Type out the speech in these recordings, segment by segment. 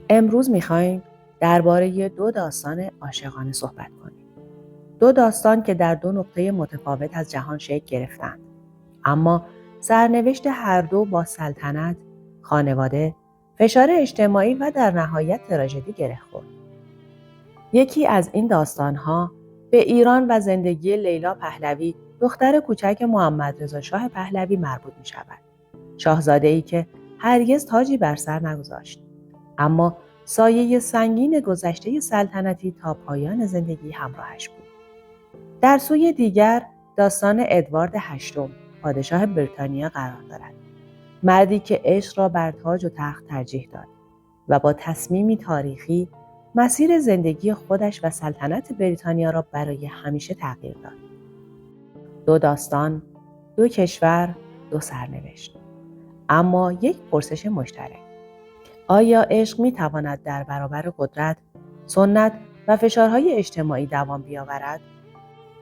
امروز میخوایم درباره دو داستان عاشقانه صحبت کنیم. دو داستان که در دو نقطه متفاوت از جهان شکل گرفتند. اما سرنوشت هر دو با سلطنت، خانواده، فشار اجتماعی و در نهایت تراژدی گره خورد. یکی از این داستانها به ایران و زندگی لیلا پهلوی، دختر کوچک محمدرضا شاه پهلوی مربوط می شود. شاهزاده‌ای که هرگز تاجی بر سر نگذاشت. اما سایه سنگین گذشته سلطنتی تا پایان زندگی همراهش بود. در سوی دیگر داستان ادوارد هشتم، پادشاه بریتانیا قرار دارد. مردی که عشق را بر تاج و تخت ترجیح داد و با تصمیمی تاریخی مسیر زندگی خودش و سلطنت بریتانیا را برای همیشه تغییر داد. دو داستان، دو کشور، دو سرنوشت. اما یک پرسش مشترک. آیا عشق می‌تواند در برابر قدرت، سنت و فشارهای اجتماعی دوام بیاورد؟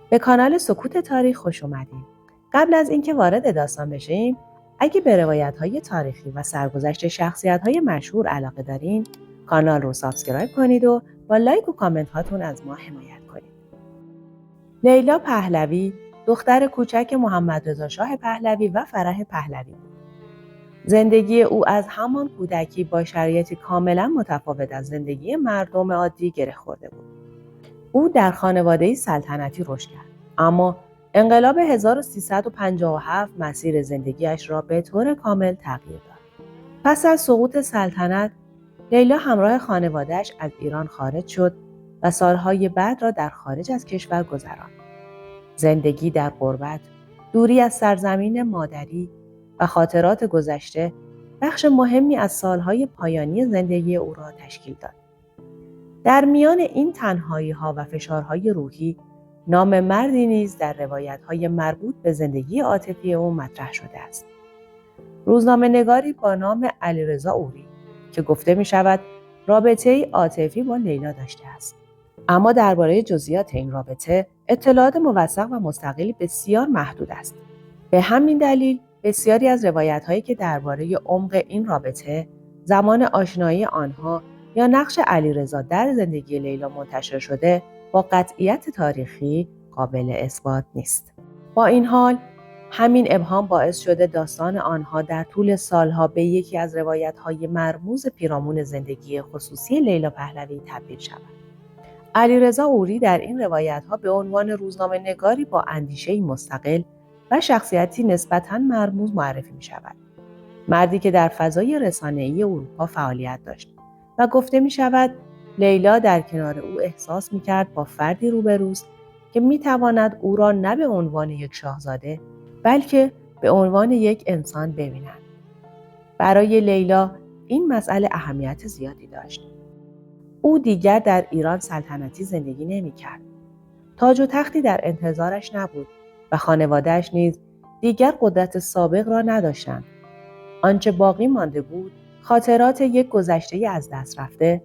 به کانال سکوت تاریخ خوش اومدید. قبل از اینکه وارد داستان بشیم، اگه به روایت‌های تاریخی و سرگذشت شخصیت‌های مشهور علاقه دارین، کانال رو سابسکرایب کنید و با لایک و کامنت هاتون از ما حمایت کنید. لیلا پهلوی، دختر کوچک محمدرضا شاه پهلوی و فرح پهلوی بود. زندگی او از همان کودکی با شرایطی کاملا متفاوت از زندگی مردم عادی گره خورده بود. او در خانواده‌ای سلطنتی رشد کرد، اما انقلاب 1357 مسیر زندگیش را به طور کامل تغییر داد. پس از سقوط سلطنت، لیلا همراه خانواده‌اش از ایران خارج شد و سالهای بعد را در خارج از کشور گذراند. زندگی در غربت، دوری از سرزمین مادری و خاطرات گذشته بخش مهمی از سالهای پایانی زندگی او را تشکیل داد. در میان این تنهایی‌ها و فشارهای روحی، نام مردی نیز در روایت‌های مربوط به زندگی عاطفی او مطرح شده است. روزنامه‌نگاری با نام علیرضا اوری که گفته می‌شود رابطه‌ای عاطفی با لیلا داشته است. اما درباره جزئیات این رابطه اطلاعات موثق و مستقلی بسیار محدود است. به همین دلیل بسیاری از روایت‌هایی که درباره عمق این رابطه، زمان آشنایی آنها یا نقش علیرضا در زندگی لیلا منتشر شده، با قطعیت تاریخی قابل اثبات نیست. با این حال، همین ابهام باعث شده داستان آنها در طول سالها به یکی از روایت‌های مرموز پیرامون زندگی خصوصی لیلا پهلوی تبدیل شود. علیرضا اوری در این روایت‌ها به عنوان روزنامه‌نگاری با اندیشه‌ای مستقل و شخصیتی نسبتاً مرموز معرفی می‌شود. مردی که در فضای رسانه‌ای اروپا فعالیت داشت و گفته می‌شود لیلا در کنار او احساس می‌کرد با فردی روبروست که می‌تواند او را نه به عنوان یک شاهزاده، بلکه به عنوان یک انسان ببیند. برای لیلا این مسئله اهمیت زیادی داشت. او دیگر در ایران سلطنتی زندگی نمی‌کرد. تاج و تختی در انتظارش نبود و خانواده‌اش نیز دیگر قدرت سابق را نداشتند. آنچه باقی مانده بود، خاطرات یک گذشته از دست رفته،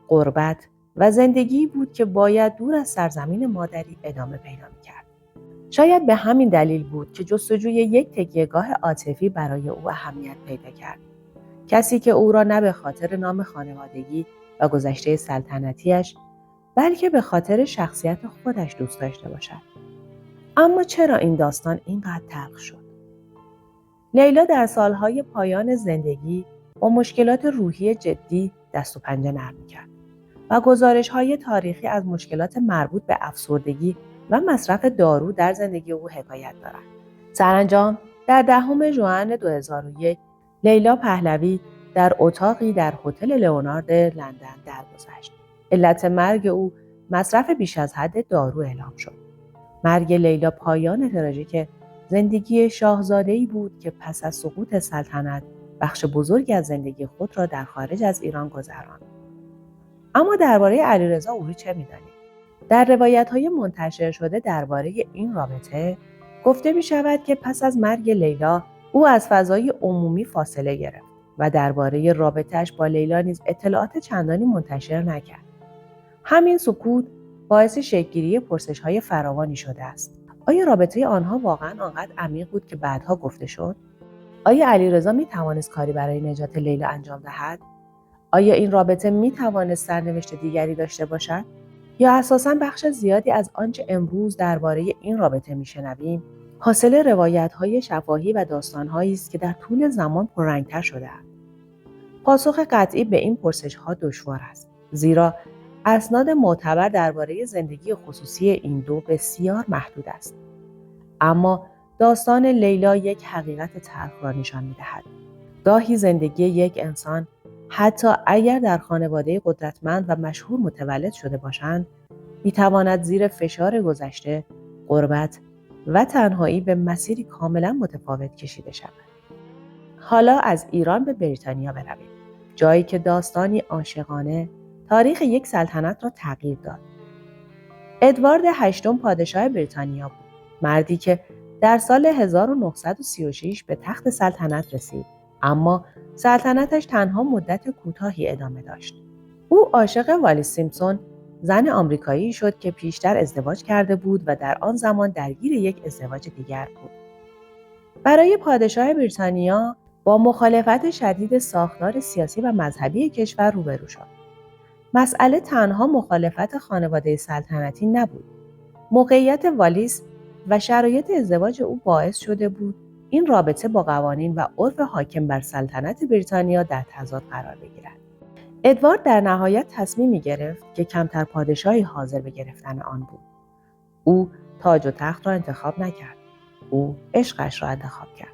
غربت و زندگی بود که باید دور از سرزمین مادری ادامه پیدا می‌کرد. شاید به همین دلیل بود که جستجوی یک تکیه‌گاه عاطفی برای او اهمیت پیدا کرد. کسی که او را نه به خاطر نام خانوادگی و گذشته سلطنتیش، بلکه به خاطر شخصیت خودش دوست داشته باشد. اما چرا این داستان اینقدر تلخ شد؟ لیلا در سالهای پایان زندگی با مشکلات روحی جدی دست و پنجه نرم می‌کرد و گزارش‌های تاریخی از مشکلات مربوط به افسردگی و مصرف دارو در زندگی او حکایت دارند. سرانجام در 10 ژوئن 2001 لیلا پهلوی در اتاقی در هتل لئونارد لندن درگذشت. علت مرگ او مصرف بیش از حد دارو اعلام شد. مرگ لیلا پایان تراژیک زندگی شاهزاده‌ای بود که پس از سقوط سلطنت بخش بزرگی از زندگی خود را در خارج از ایران گذراند. اما درباره علیرضا اوری چه می‌دانید؟ در روایت‌های منتشر شده درباره این رابطه گفته می‌شود که پس از مرگ لیلا او از فضای عمومی فاصله گرفت و درباره رابطه‌اش با لیلا نیز اطلاعات چندانی منتشر نکرد. همین سکوت باعث شکل‌گیری پرسش‌های فراوانی شده است. آیا رابطه آنها واقعاً آنقدر عمیق بود که بعدها گفته شد؟ آیا علیرضا می‌توانست کاری برای نجات لیلا انجام دهد؟ آیا این رابطه می توانست سرنوشت دیگری داشته باشد؟ یا اساساً بخش زیادی از آنچه امروز درباره این رابطه میشنویم حاصل روایت‌های شفاهی و داستان‌هایی است که در طول زمان پررنگ‌تر شده‌اند؟ پاسخ قطعی به این پرسش‌ها دشوار است، زیرا اسناد معتبر درباره زندگی خصوصی این دو بسیار محدود است. اما داستان لیلا یک حقیقت تلخ را نشان می‌دهد. گاهی زندگی یک انسان، حتی اگر در خانواده قدرتمند و مشهور متولد شده باشند، می‌تواند زیر فشار گذشته، غربت و تنهایی به مسیری کاملا متفاوت کشیده شود. حالا از ایران به بریتانیا برویم، جایی که داستانی عاشقانه تاریخ یک سلطنت را تغییر داد. ادوارد هشتم پادشاه بریتانیا بود، مردی که در سال 1936 به تخت سلطنت رسید، اما سلطنتش تنها مدت کوتاهی ادامه داشت. او عاشق والیس سیمپسون، زن آمریکایی شد که پیشتر ازدواج کرده بود و در آن زمان درگیر یک ازدواج دیگر بود. برای پادشاه بریتانیا با مخالفت شدید ساختار سیاسی و مذهبی کشور روبرو شد. مسئله تنها مخالفت خانواده سلطنتی نبود. موقعیت والیس و شرایط ازدواج او باعث شده بود این رابطه با قوانین و عرف حاکم بر سلطنت بریتانیا در تضاد قرار بگیرد. ادوارد در نهایت تصمیمی گرفت که کمتر پادشاهی حاضر به گرفتن آن بود. او تاج و تخت را انتخاب نکرد. او عشقش را انتخاب کرد.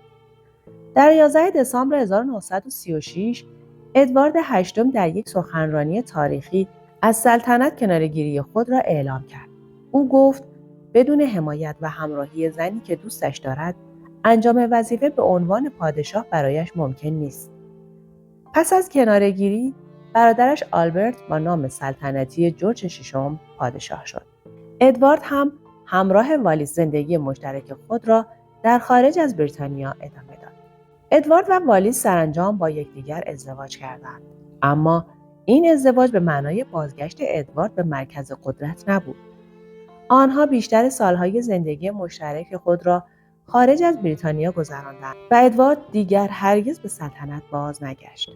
در 11 دسامبر 1936 ادوارد هشتم در یک سخنرانی تاریخی از سلطنت کناره‌گیری خود را اعلام کرد. او گفت بدون حمایت و همراهی زنی که دوستش دارد، انجام وظیفه به عنوان پادشاه برایش ممکن نیست. پس از کناره‌گیری، برادرش آلبرت با نام سلطنتی جورج ششم پادشاه شد. ادوارد هم همراه والیس زندگی مشترک خود را در خارج از بریتانیا ادامه داد. ادوارد و والیس سرانجام با یکدیگر ازدواج کردند، اما این ازدواج به معنای بازگشت ادوارد به مرکز قدرت نبود. آنها بیشتر سالهای زندگی مشترک خود را خارج از بریتانیا گذراندند و ادوارد دیگر هرگز به سلطنت باز نگشت.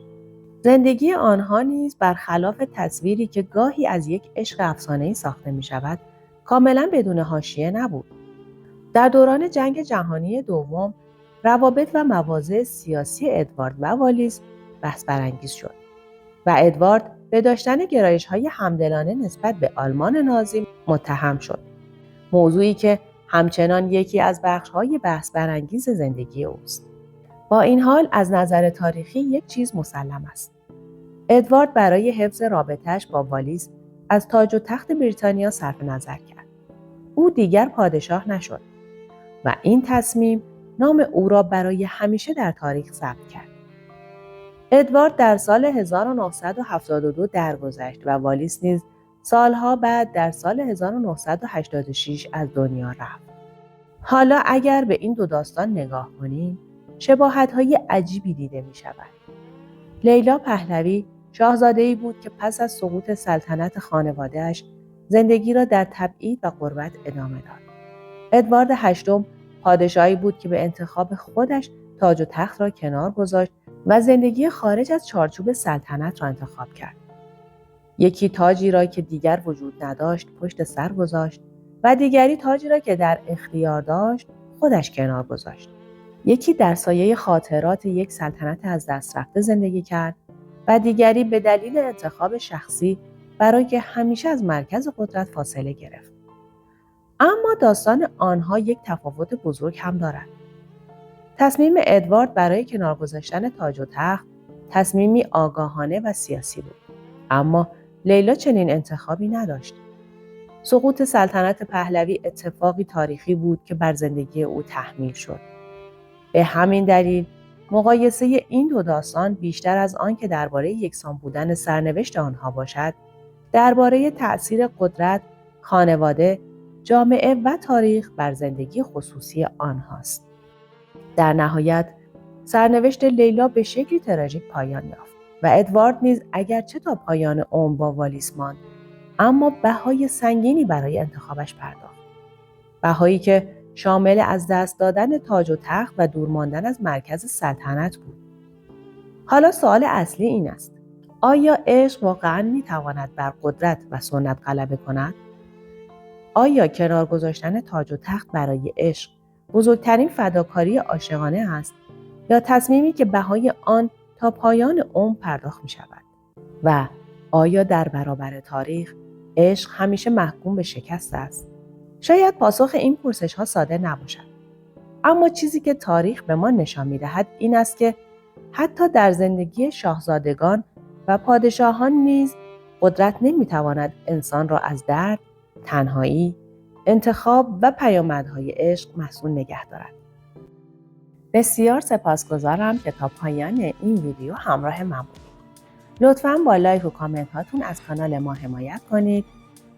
زندگی آنها نیز برخلاف تصویری که گاهی از یک عشق افسانه‌ای ساخته می‌شود، کاملاً بدون حاشیه نبود. در دوران جنگ جهانی دوم، روابط و مواضع سیاسی ادوارد و والیس بحث برانگیز شد و ادوارد به داشتن گرایش‌های همدلانه نسبت به آلمان نازی متهم شد. موضوعی که همچنان یکی از بخش‌های بحث برانگیز زندگی اوست. با این حال از نظر تاریخی یک چیز مسلم است. ادوارد برای حفظ رابطه‌اش با والیس از تاج و تخت بریتانیا صرف نظر کرد. او دیگر پادشاه نشد و این تصمیم نام او را برای همیشه در تاریخ ثبت کرد. ادوارد در سال 1972 درگذشت و والیس نیز سالها بعد در سال 1986 از دنیا رفت. حالا اگر به این دو داستان نگاه کنیم، شباهت‌های عجیبی دیده می‌شود. لیلا پهلوی شاهزاده‌ای بود که پس از سقوط سلطنت خانواده‌اش زندگی را در تبعید و غربت ادامه داد. ادوارد هشتم پادشاهی بود که به انتخاب خودش تاج و تخت را کنار گذاشت و زندگی خارج از چارچوب سلطنت را انتخاب کرد. یکی تاجی را که دیگر وجود نداشت پشت سر گذاشت و دیگری تاجی را که در اختیار داشت خودش کنار گذاشت. یکی در سایه خاطرات یک سلطنت از دست رفته زندگی کرد و دیگری به دلیل انتخاب شخصی برای که همیشه از مرکز قدرت فاصله گرفت. اما داستان آنها یک تفاوت بزرگ هم دارد. تصمیم ادوارد برای کنار گذاشتن تاج و تخت تصمیمی آگاهانه و سیاسی بود. اما لیلا چنین انتخابی نداشت. سقوط سلطنت پهلوی اتفاقی تاریخی بود که بر زندگی او تحمیل شد. به همین دلیل مقایسه این دو داستان بیشتر از آن که درباره یکسان بودن سرنوشت آنها باشد، درباره تأثیر قدرت، خانواده، جامعه و تاریخ بر زندگی خصوصی آنهاست. در نهایت سرنوشت لیلا به شکلی تراژیک پایان یافت و ادوارد نیز اگرچه تا پایان عمر با والیس ماند، اما بهای سنگینی برای انتخابش پرداخت. بهایی که شامل از دست دادن تاج و تخت و دور ماندن از مرکز سلطنت بود. حالا سوال اصلی این است: آیا عشق واقعاً می‌تواند بر قدرت و سنت غلبه کند؟ آیا کنار گذاشتن تاج و تخت برای عشق بزرگترین فداکاری عاشقانه است یا تصمیمی که بهای آن تا پایان عمر پرداخت می‌شود؟ و آیا در برابر تاریخ عشق همیشه محکوم به شکست است؟ شاید پاسخ این پرسش‌ها ساده نباشد. اما چیزی که تاریخ به ما نشان می‌دهد این است که حتی در زندگی شاهزادگان و پادشاهان نیز قدرت نمی‌تواند انسان را از درد، تنهایی، انتخاب و پیامدهای عشق مسئول نگه دارد. بسیار سپاسگزارم که تا پایان این ویدیو همراه من بودید. لطفاً با لایک و کامنت هاتون از کانال ما حمایت کنید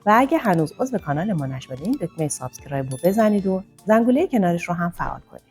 و اگه هنوز عضو کانال ما نشدین دکمه سابسکرایب رو بزنید و زنگوله کنارش رو هم فعال کنید.